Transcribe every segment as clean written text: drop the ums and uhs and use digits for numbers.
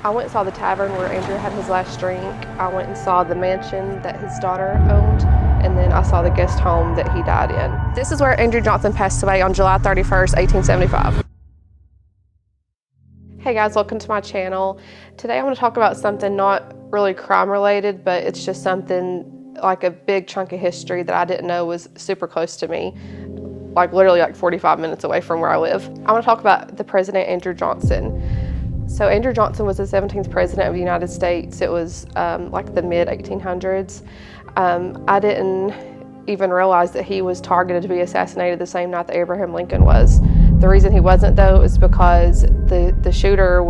I went and saw the tavern where Andrew had his last drink. I went and saw the mansion that his daughter owned, and then I saw the guest home that he died in. This is where Andrew Johnson passed away on July 31st, 1875. Hey guys, welcome to my channel. Today I want to talk about something not really crime related, but it's just something like a big chunk of history that I didn't know was super close to me, like literally like 45 minutes away from where I live. I want to talk about the President Andrew Johnson. So Andrew Johnson was the 17th President of the United States. It was like the mid-1800s. I didn't even realize that he was targeted to be assassinated the same night that Abraham Lincoln was. The reason he wasn't though is because the shooter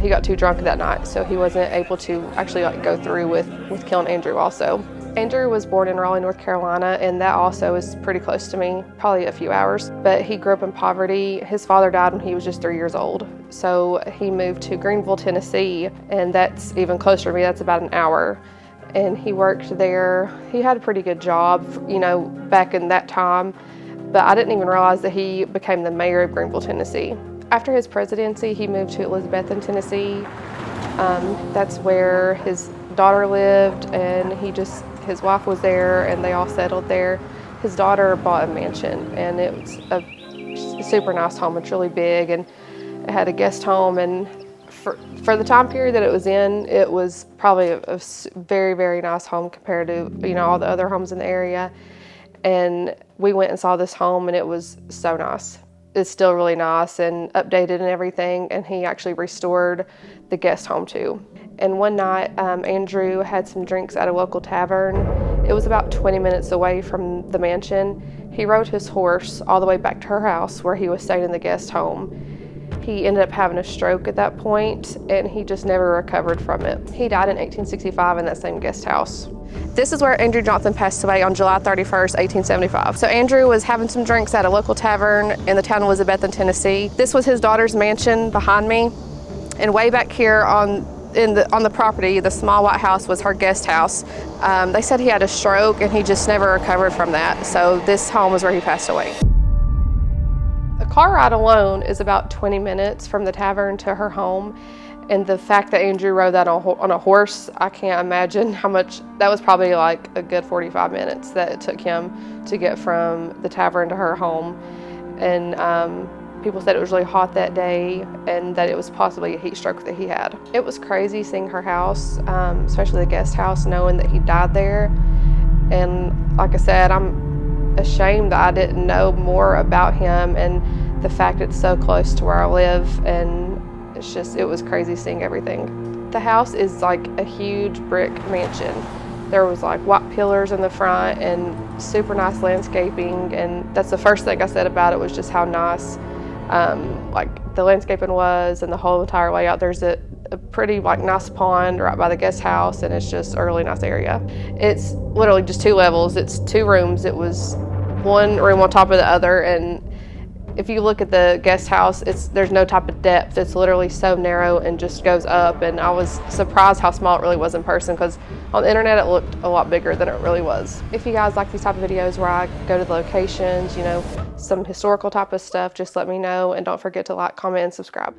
he got too drunk that night, so he wasn't able to actually go through with killing Andrew also. Andrew was born in Raleigh, North Carolina, and that also is pretty close to me, probably a few hours. But he grew up in poverty. His father died when he was just 3 years old. So he moved to Greenville, Tennessee, and that's even closer to me. That's about an hour. And he worked there. He had a pretty good job, back in that time. But I didn't even realize that he became the mayor of Greenville, Tennessee. After his presidency, he moved to Elizabethton, Tennessee. That's where his daughter lived, and his wife was there, and they all settled there. His daughter bought a mansion, and it was a super nice home. It's really big, and it had a guest home, and for the time period that it was in, it was probably a very, very nice home compared to all the other homes in the area. And we went and saw this home, and it was so nice. It's still really nice and updated and everything, and he actually restored the guest home too. And one night, Andrew had some drinks at a local tavern. It was about 20 minutes away from the mansion. He rode his horse all the way back to her house where he was staying in the guest home. He ended up having a stroke at that point, and he just never recovered from it. He died in 1865 in that same guest house. This is where Andrew Johnson passed away on July 31st, 1875. So Andrew was having some drinks at a local tavern in the town of Elizabethton, Tennessee. This was his daughter's mansion behind me, and way back here on the property, the small white house was her guest house. They said he had a stroke and he just never recovered from that. So this home is where he passed away. The car ride alone is about 20 minutes from the tavern to her home. And the fact that Andrew rode that on a horse, I can't imagine how much. That was probably like a good 45 minutes that it took him to get from the tavern to her home. And people said it was really hot that day, and that it was possibly a heat stroke that he had. It was crazy seeing her house, especially the guest house, knowing that he died there. And like I said, I'm ashamed that I didn't know more about him, and the fact it's so close to where I live, and it was crazy seeing everything. The house is like a huge brick mansion. There was like white pillars in the front and super nice landscaping, and that's the first thing I said about it, was just how nice like the landscaping was, and the whole entire layout. There's a pretty nice pond right by the guest house, and it's just a really nice area. It's literally just 2 levels. It's 2 rooms. It was one room on top of the other, and if you look at the guest house, there's no type of depth. It's literally so narrow and just goes up, and I was surprised how small it really was in person, because on the internet it looked a lot bigger than it really was. If you guys like these type of videos where I go to the locations, some historical type of stuff, just let me know, and don't forget to like, comment, and subscribe.